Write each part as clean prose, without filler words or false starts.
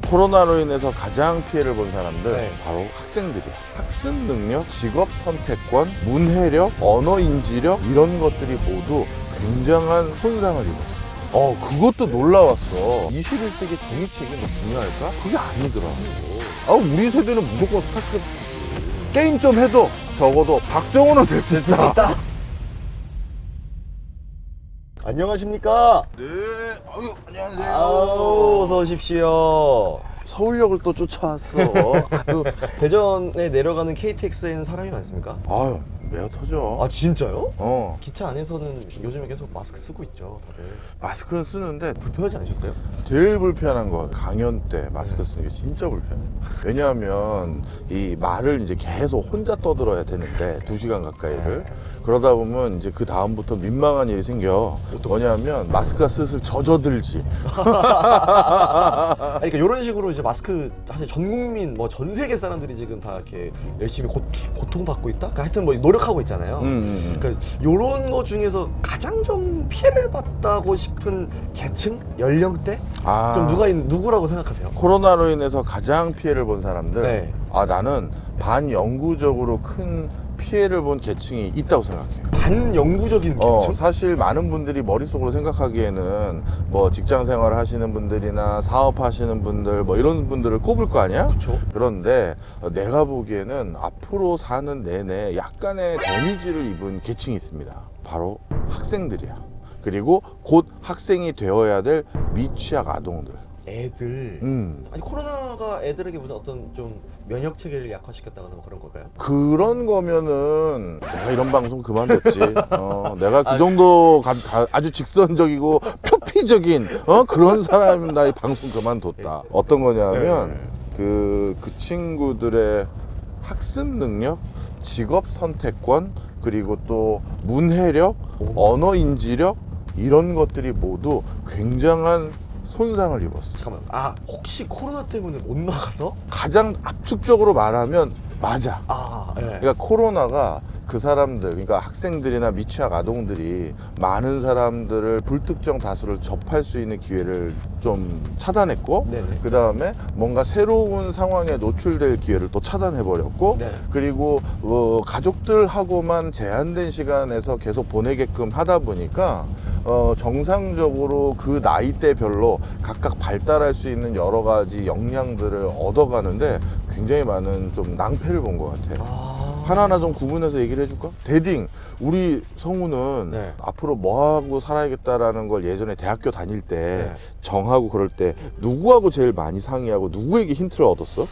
코로나로 인해서 가장 피해를 본 사람들 네. 바로 학생들이야. 학습 능력, 직업 선택권, 문해력, 언어 인지력 이런 것들이 모두 굉장한 손상을 입었어. 그것도 놀라웠어. 21세기 정치책이 뭐 중요할까? 그게 아니더라고. 우리 세대는 무조건 스타트랙 게임 좀 해도 적어도 박정호는 될 수 있다. 안녕하십니까? 네, 안녕하세요. 어서 오십시오. 서울역을 또 쫓아왔어. 대전에 내려가는 KTX에는 사람이 많습니까? 매어 터져. 진짜요? 기차 안에서는 요즘에 계속 마스크 쓰고 있죠, 다들. 마스크는 쓰는데 불편하지 않으셨어요? 제일 불편한 거 강연 때 마스크 쓰는 게 진짜 불편해. 왜냐하면 이 말을 이제 계속 혼자 떠들어야 되는데 2시간 가까이를 그러다 보면 이제 그 다음부터 민망한 일이 생겨. 뭐냐면 마스크가 슬슬 젖어들지. 그러니까 이런 식으로 이제 마스크 사실 전 국민 뭐 전 세계 사람들이 지금 다 이렇게 열심히 고통받고 있다. 그러니까 하여튼 뭐 노력하고 있잖아요. 그러니까 이런 거 중에서 가장 좀 피해를 봤다고 싶은 계층, 연령대 좀 누구라고 생각하세요? 코로나로 인해서 가장 피해를 본 사람들. 네. 나는 반영구적으로 큰 피해를 본 계층이 있다고 생각해요. 반영구적인 계층? 사실 많은 분들이 머릿속으로 생각하기에는 뭐 직장 생활을 하시는 분들이나 사업하시는 분들 뭐 이런 분들을 꼽을 거 아니야? 그렇죠. 그런데 내가 보기에는 앞으로 사는 내내 약간의 데미지를 입은 계층이 있습니다. 바로 학생들이야. 그리고 곧 학생이 되어야 될 미취학 아동들. 애들. 아니 코로나가 애들에게 무슨 어떤 좀 면역 체계를 약화시켰다거나 뭐 그런 걸까요? 그런 거면은 내가 이런 방송 그만뒀지. 내가 그 정도 아주 직선적이고 표피적인 그런 사람이면 나 이 방송 그만뒀다. 어떤 거냐면 그 친구들의 학습 능력, 직업 선택권, 그리고 또 문해력, 언어 인지력 이런 것들이 모두 굉장한 손상을 입었어. 잠깐만. 혹시 코로나 때문에 못 나가서? 가장 압축적으로 말하면 맞아. 네. 그러니까 코로나가 그 사람들, 그러니까 학생들이나 미취학 아동들이 많은 사람들을 불특정 다수를 접할 수 있는 기회를 좀 차단했고, 네네. 그 다음에 뭔가 새로운 상황에 노출될 기회를 또 차단해버렸고, 네. 그리고 가족들하고만 제한된 시간에서 계속 보내게끔 하다 보니까 정상적으로 그 나이대별로 각각 발달할 수 있는 여러 가지 역량들을 얻어가는데 굉장히 많은 좀 낭패를 본 것 같아. 하나하나 좀 구분해서 얘기를 해줄까? 대딩, 우리 성우는 네. 앞으로 뭐 하고 살아야겠다라는 걸 예전에 대학교 다닐 때 네. 정하고 그럴 때 누구하고 제일 많이 상의하고 누구에게 힌트를 얻었어?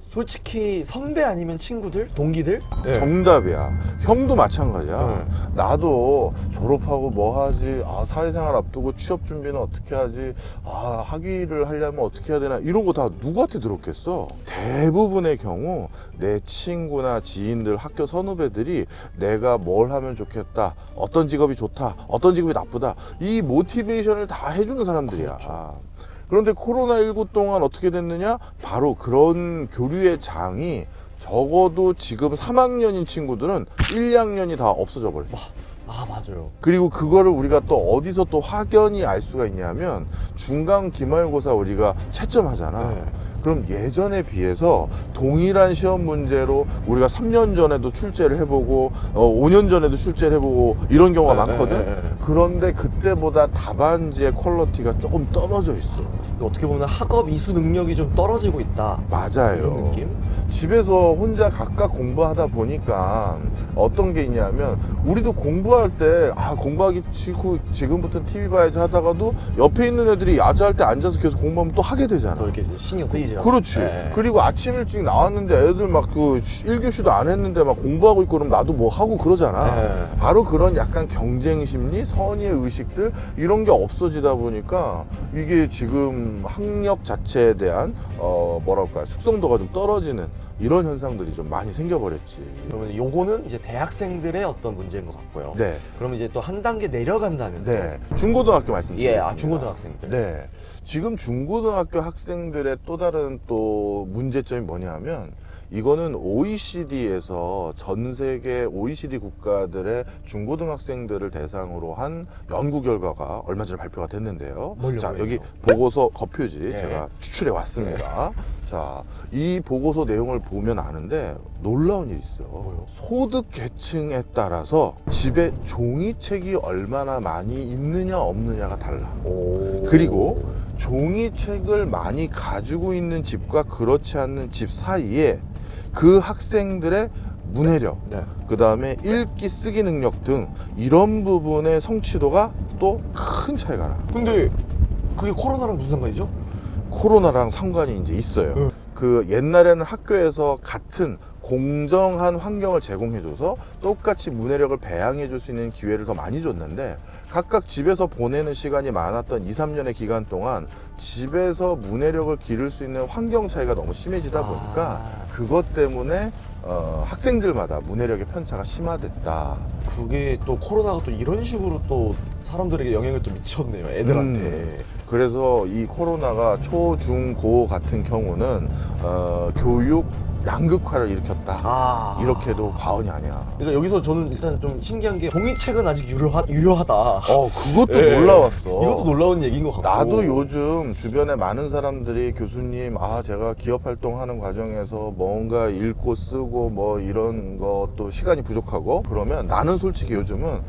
솔직히 선배 아니면 친구들? 동기들? 네. 정답이야. 형도 마찬가지야. 네. 나도 졸업하고 뭐 하지? 사회생활 앞두고 취업 준비는 어떻게 하지? 학위를 하려면 어떻게 해야 되나? 이런 거 다 누구한테 들었겠어? 대부분의 경우 내 친구나 지인들, 학교 선후배들이 내가 뭘 하면 좋겠다, 어떤 직업이 좋다, 어떤 직업이 나쁘다, 이 모티베이션을 다 해주는 사람들이야. 그렇죠. 그런데 코로나19 동안 어떻게 됐느냐? 바로 그런 교류의 장이 적어도 지금 3학년인 친구들은 1, 2학년이 다 없어져 버렸어. 맞아요. 그리고 그거를 우리가 또 어디서 또 확연히 알 수가 있냐면 중간 기말고사 우리가 채점하잖아. 네. 그럼 예전에 비해서 동일한 시험 문제로 우리가 3년 전에도 출제를 해보고 5년 전에도 출제를 해보고 이런 경우가 많거든. 그런데 그때보다 답안지의 퀄리티가 조금 떨어져 있어. 어떻게 보면 학업 이수 능력이 좀 떨어지고 있다. 맞아요. 이런 느낌? 집에서 혼자 각각 공부하다 보니까 어떤 게 있냐면 우리도 공부할 때 공부하기 싫고 지금부터 TV 봐야지 하다가도 옆에 있는 애들이 야자할 때 앉아서 계속 공부하면 또 하게 되잖아. 더 이렇게 신경 쓰이죠. 그렇지. 네. 그리고 아침 일찍 나왔는데 애들 막 1교시도 안 했는데 막 공부하고 있고 그럼 나도 뭐 하고 그러잖아. 네. 바로 그런 약간 경쟁 심리, 선의의 의식들 이런 게 없어지다 보니까 이게 지금 학력 자체에 대한 숙성도가 좀 떨어지는 이런 현상들이 좀 많이 생겨버렸지. 그러면 요거는 이제 대학생들의 어떤 문제인 것 같고요. 네. 그러면 이제 또 한 단계 내려간다면 네. 중고등학교 말씀드리겠습니다. 중고등학생들. 네. 지금 중고등학교 학생들의 또 다른 또 문제점이 뭐냐 하면 이거는 OECD에서 전 세계 OECD 국가들의 중고등학생들을 대상으로 한 연구 결과가 얼마 전에 발표가 됐는데요. 자, 여기 보고서 겉표지 네. 제가 추출해 왔습니다. 자, 이 보고서 내용을 보면 아는데 놀라운 일이 있어요. 뭐요? 소득 계층에 따라서 집에 종이책이 얼마나 많이 있느냐 없느냐가 달라. 그리고 종이책을 많이 가지고 있는 집과 그렇지 않는 집 사이에 그 학생들의 문해력, 네. 그 다음에 읽기 쓰기 능력 등 이런 부분의 성취도가 또 큰 차이가 나. 근데 그게 코로나랑 무슨 상관이죠? 코로나랑 상관이 이제 있어요. 그 옛날에는 학교에서 같은 공정한 환경을 제공해줘서 똑같이 문해력을 배양해줄 수 있는 기회를 더 많이 줬는데 각각 집에서 보내는 시간이 많았던 2, 3년의 기간 동안 집에서 문해력을 기를 수 있는 환경 차이가 너무 심해지다 보니까 그것 때문에 학생들마다 문해력의 편차가 심화됐다. 그게 또 코로나가 또 이런 식으로 또 사람들에게 영향을 또 미쳤네요, 애들한테. 그래서 이 코로나가 초, 중, 고 같은 경우는 교육 양극화를 일으켰다. 이렇게도 과언이 아니야. 그러니까 여기서 저는 일단 좀 신기한 게 종이책은 아직 유효하다. 그것도 예. 놀라웠어. 이것도 놀라운 얘기인 것 같고. 나도 요즘 주변에 많은 사람들이 교수님, 제가 기업 활동하는 과정에서 뭔가 읽고 쓰고 뭐 이런 것도 시간이 부족하고 그러면 나는 솔직히 요즘은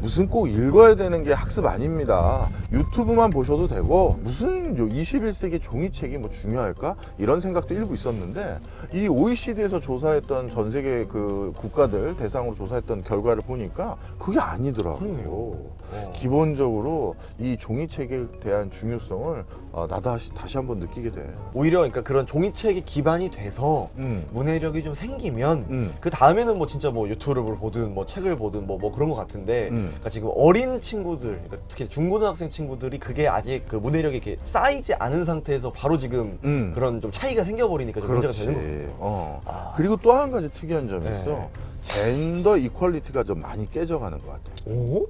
무슨 꼭 읽어야 되는 게 학습 아닙니다. 유튜브만 보셔도 되고 무슨 21세기 종이책이 뭐 중요할까? 이런 생각도 일부 있었는데 이 OECD에서 조사했던 전 세계 그 국가들 대상으로 조사했던 결과를 보니까 그게 아니더라고요. 기본적으로 이 종이책에 대한 중요성을 나도 다시 한번 느끼게 돼. 오히려 그러니까 그런 종이책이 기반이 돼서 문해력이 좀 생기면 그 다음에는 뭐 진짜 뭐 유튜브를 보든 뭐 책을 보든 뭐 그런 것 같은데 그러니까 지금 어린 친구들, 그러니까 특히 중고등학생 친구들이 그게 아직 그 문해력이 이렇게 쌓이지 않은 상태에서 바로 지금 그런 좀 차이가 생겨버리니까 좀 문제가 되는 거예요. 그리고 또 한 가지 특이한 점이 네. 있어. 젠더 이퀄리티가 좀 많이 깨져가는 것 같아. 오?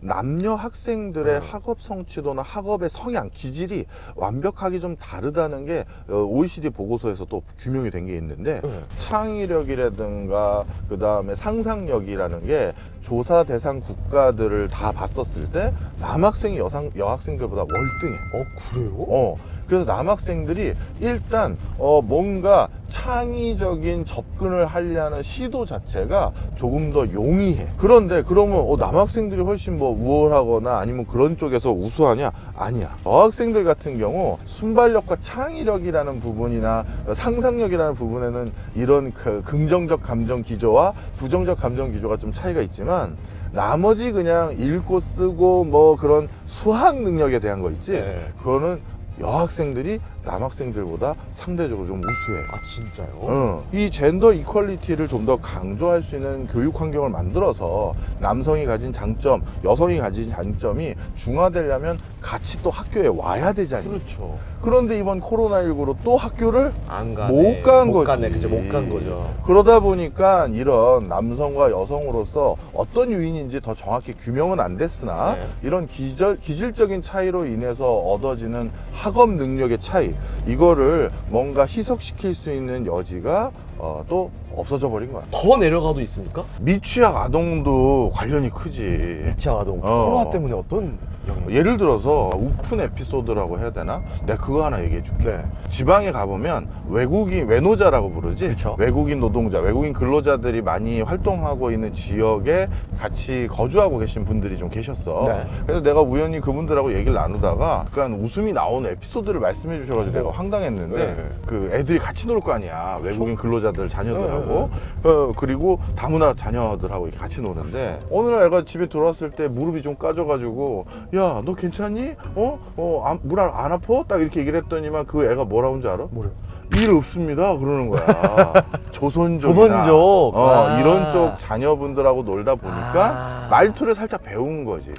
남녀 학생들의 학업 성취도나 학업의 성향, 기질이 완벽하게 좀 다르다는 게 OECD 보고서에서 또 규명이 된 게 있는데 창의력이라든가 그 다음에 상상력이라는 게 조사 대상 국가들을 다 봤었을 때 남학생이 여학생들보다 월등해. 그래요? 그래서 남학생들이 일단 뭔가 창의적인 접근을 하려는 시도 자체가 조금 더 용이해. 그런데 그러면 남학생들이 훨씬 뭐 우월하거나 아니면 그런 쪽에서 우수하냐? 아니야. 여학생들 같은 경우 순발력과 창의력이라는 부분이나 상상력이라는 부분에는 이런 그 긍정적 감정 기조와 부정적 감정 기조가 좀 차이가 있지만 나머지 그냥 읽고 쓰고 뭐 그런 수학 능력에 대한 거 있지? 네. 그거는 여학생들이 남학생들보다 상대적으로 좀 우수해요. 진짜요? 이 젠더 이퀄리티를 좀 더 강조할 수 있는 교육 환경을 만들어서 남성이 가진 장점, 여성이 가진 장점이 중화되려면 같이 또 학교에 와야 되잖아요. 그렇죠. 그런데 이번 코로나19로 또 학교를 안 가네. 못 간 거지. 가네. 그죠, 못 간 거죠. 그러다 보니까 이런 남성과 여성으로서 어떤 요인인지 더 정확히 규명은 안 됐으나 네. 이런 기질적인 차이로 인해서 얻어지는 학업 능력의 차이, 이거를 뭔가 희석시킬 수 있는 여지가 또 없어져 버린 거야. 더 내려가도 있습니까? 미취학 아동도 관련이 크지. 미취학 아동. 코로나 때문에 어떤 영향이? 예를 들어서 오픈 에피소드라고 해야 되나? 내가 그거 하나 얘기해 줄게. 네. 지방에 가보면 외노자라고 부르지. 그쵸. 외국인 노동자, 외국인 근로자들이 많이 활동하고 있는 지역에 같이 거주하고 계신 분들이 좀 계셨어. 네. 그래서 내가 우연히 그분들하고 얘기를 나누다가 약간 웃음이 나오는 에피소드를 말씀해 주셔가지고 내가 황당했는데 네. 그 애들이 같이 놀 거 아니야. 외국인 근로자들 자녀들하고. 네. 그리고 다문화 자녀들하고 이렇게 같이 노는데 어느 날 애가 집에 들어왔을 때 무릎이 좀 까져가지고 야, 너 괜찮니? 물 안 아파? 딱 이렇게 얘기를 했더니만 그 애가 뭐라고 하는지 알아? 뭐래요? 일 없습니다. 그러는 거야. 조선족이나 조선족. 이런 쪽 자녀분들하고 놀다 보니까 말투를 살짝 배운 거지.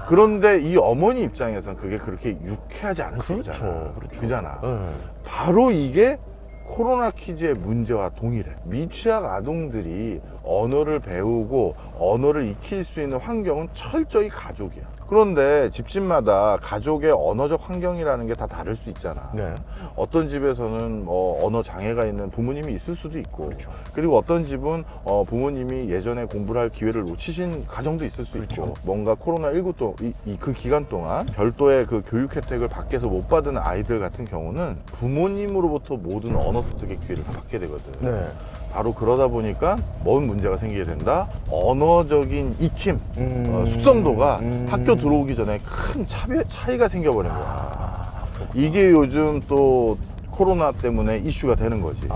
그런데 이 어머니 입장에선 그게 그렇게 유쾌하지 않을 수 있잖아. 그렇죠. 그잖아. 네. 바로 이게 코로나 퀴즈의 문제와 동일해. 미취학 아동들이 언어를 배우고 언어를 익힐 수 있는 환경은 철저히 가족이야. 그런데 집집마다 가족의 언어적 환경이라는 게 다 다를 수 있잖아. 네. 어떤 집에서는 뭐 언어 장애가 있는 부모님이 있을 수도 있고, 그렇죠. 그리고 어떤 집은 부모님이 예전에 공부를 할 기회를 놓치신 가정도 있을 수 그렇죠. 있고, 뭔가 코로나19 그 기간 동안 별도의 그 교육 혜택을 밖에서 못 받은 아이들 같은 경우는 부모님으로부터 모든 언어 습득의 기회를 다 받게 되거든. 네. 바로 그러다 보니까 뭔 문제가 생기게 된다? 언어적인 익힘, 숙성도가 학교 들어오기 전에 큰 차이가 생겨버린 거야. 이게 요즘 또 코로나 때문에 이슈가 되는 거지.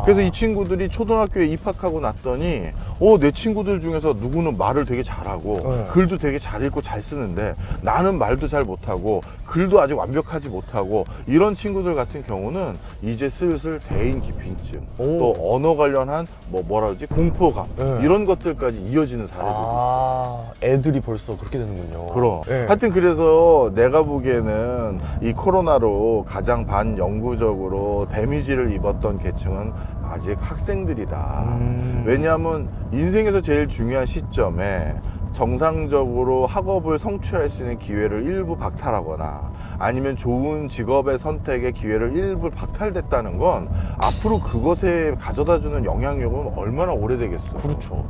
그래서 이 친구들이 초등학교에 입학하고 났더니 내 친구들 중에서 누구는 말을 되게 잘하고 네. 글도 되게 잘 읽고 잘 쓰는데 나는 말도 잘 못하고 글도 아직 완벽하지 못하고, 이런 친구들 같은 경우는 이제 슬슬 대인 기피증, 또 언어 관련한 뭐라 그러지, 공포감, 네. 이런 것들까지 이어지는 사례들이 있어요. 애들이 벌써 그렇게 되는군요. 그럼. 네. 하여튼 그래서 내가 보기에는 이 코로나로 가장 반영구적으로 데미지를 입었던 계층은 아직 학생들이다. 왜냐하면 인생에서 제일 중요한 시점에 정상적으로 학업을 성취할 수 있는 기회를 일부 박탈하거나 아니면 좋은 직업의 선택의 기회를 일부 박탈됐다는 건 앞으로 그것에 가져다주는 영향력은 얼마나 오래되겠어. 그렇죠.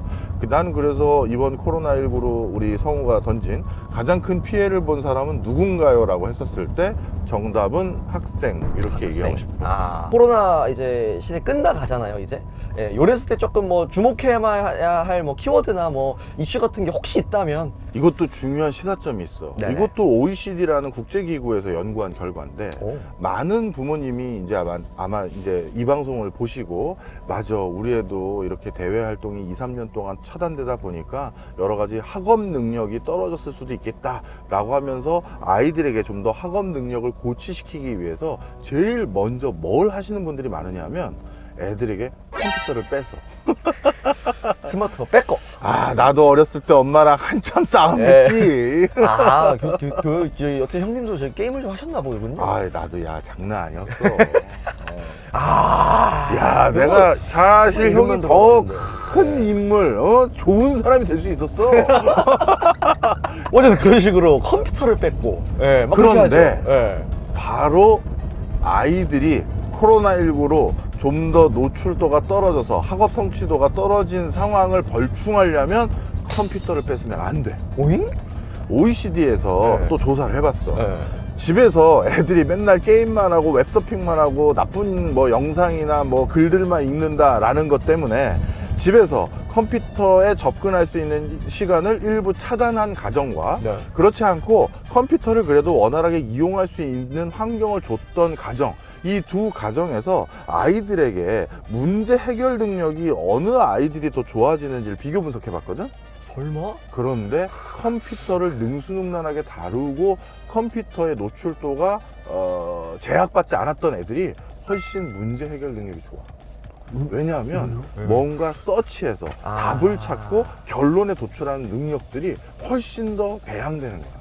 나는 그래서 이번 코로나19로 우리 성우가 던진 가장 큰 피해를 본 사람은 누군가요? 라고 했었을 때 정답은 학생, 이렇게 얘기하고 싶어. 코로나 이제 시대 끝나가잖아요, 이제. 예, 요랬을 때 조금 뭐 주목해야 할 뭐 키워드나 뭐 이슈 같은 게 혹시 있다면. 이것도 중요한 시사점이 있어. 네네. 이것도 OECD라는 국제기구에서 연구한 결과인데, 오. 많은 부모님이 이제 아마 이제 이 방송을 보시고, 맞아, 우리 애도 이렇게 대외 활동이 2, 3년 동안 차단되다 보니까 여러 가지 학업 능력이 떨어졌을 수도 있겠다라고 하면서 아이들에게 좀 더 학업 능력을 고취시키기 위해서 제일 먼저 뭘 하시는 분들이 많으냐면 애들에게 컴퓨터를 빼서. 스마트폰 뺏고. 나도 어렸을 때 엄마랑 한참 싸움했지. 여태 형님도 저 게임을 좀 하셨나 보군요. 나도 장난 아니었어. 야, 내가 사실 이름만 형이 더 들어봤는데. 큰 인물, 좋은 사람이 될 수 있었어. 어제는 그런 식으로 컴퓨터를 뺏고. 예, 막 그렇게 그런데 하죠. 예. 바로 아이들이 코로나19로 좀 더 노출도가 떨어져서 학업 성취도가 떨어진 상황을 벌충하려면 컴퓨터를 뺏으면 안 돼. 오잉? OECD에서 네. 또 조사를 해봤어. 네. 집에서 애들이 맨날 게임만 하고 웹서핑만 하고 나쁜 뭐 영상이나 뭐 글들만 읽는다라는 것 때문에 집에서 컴퓨터에 접근할 수 있는 시간을 일부 차단한 가정과, 네. 그렇지 않고 컴퓨터를 그래도 원활하게 이용할 수 있는 환경을 줬던 가정, 이 두 가정에서 아이들에게 문제 해결 능력이 어느 아이들이 더 좋아지는지를 비교 분석해 봤거든. 설마? 그런데 컴퓨터를 능수능란하게 다루고 컴퓨터의 노출도가 제약받지 않았던 애들이 훨씬 문제 해결 능력이 좋아. 왜냐하면 뭔가 서치해서 답을 찾고 결론에 도출하는 능력들이 훨씬 더 배양되는 거야.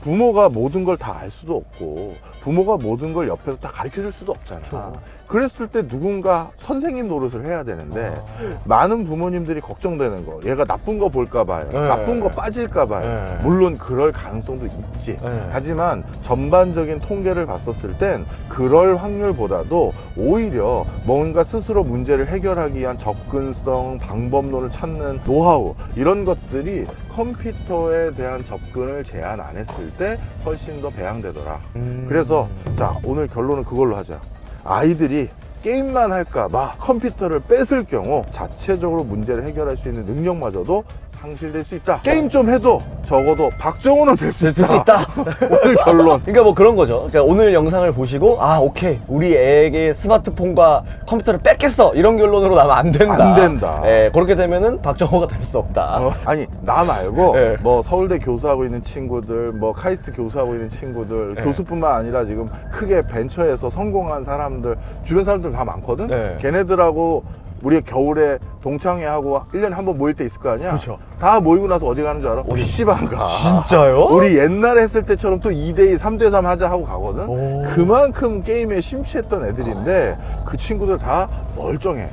부모가 모든 걸 다 알 수도 없고 부모가 모든 걸 옆에서 다 가르쳐 줄 수도 없잖아. 그렇죠. 그랬을 때 누군가 선생님 노릇을 해야 되는데 많은 부모님들이 걱정되는 거, 얘가 나쁜 거 볼까 봐요. 네. 나쁜 거 빠질까 봐요. 네. 물론 그럴 가능성도 있지. 네. 하지만 전반적인 통계를 봤었을 땐 그럴 확률보다도 오히려 뭔가 스스로 문제를 해결하기 위한 접근성, 방법론을 찾는 노하우, 이런 것들이 컴퓨터에 대한 접근을 제한 안 했을 때 훨씬 더 배양되더라. 그래서 자, 오늘 결론은 그걸로 하자. 아이들이 게임만 할까봐 컴퓨터를 뺏을 경우 자체적으로 문제를 해결할 수 있는 능력마저도 상실될 수 있다. 게임 좀 해도 적어도 박정호는 될 수 있다. 오늘 결론. 그러니까 뭐 그런 거죠. 그러니까 오늘 영상을 보시고 오케이, 우리 애에게 스마트폰과 컴퓨터를 뺏겠어, 이런 결론으로 나면 안 된다. 안 된다. 예, 그렇게 되면은 박정호가 될 수 없다. 아니, 나 말고 네. 뭐 서울대 교수하고 있는 친구들, 뭐 카이스트 교수하고 있는 친구들, 네. 교수뿐만 아니라 지금 크게 벤처에서 성공한 사람들, 주변 사람들 다 많거든. 네. 걔네들하고 우리 겨울에 동창회하고 1년에 한 번 모일 때 있을 거 아니야? 그렇죠. 다 모이고 나서 어디 가는 줄 알아? PC방 가. 진짜요? 우리 옛날에 했을 때처럼 또 2대2, 3대3 하자 하고 가거든? 오. 그만큼 게임에 심취했던 애들인데 그 친구들 다 멀쩡해.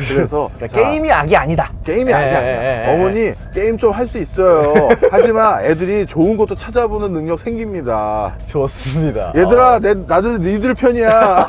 그래서 그러니까 자, 게임이 악이 아니다. 게임이 아니야. 어머니 게임 좀 할 수 있어요. 하지만 애들이 좋은 것도 찾아보는 능력 생깁니다. 좋습니다. 얘들아 나도 니들 편이야.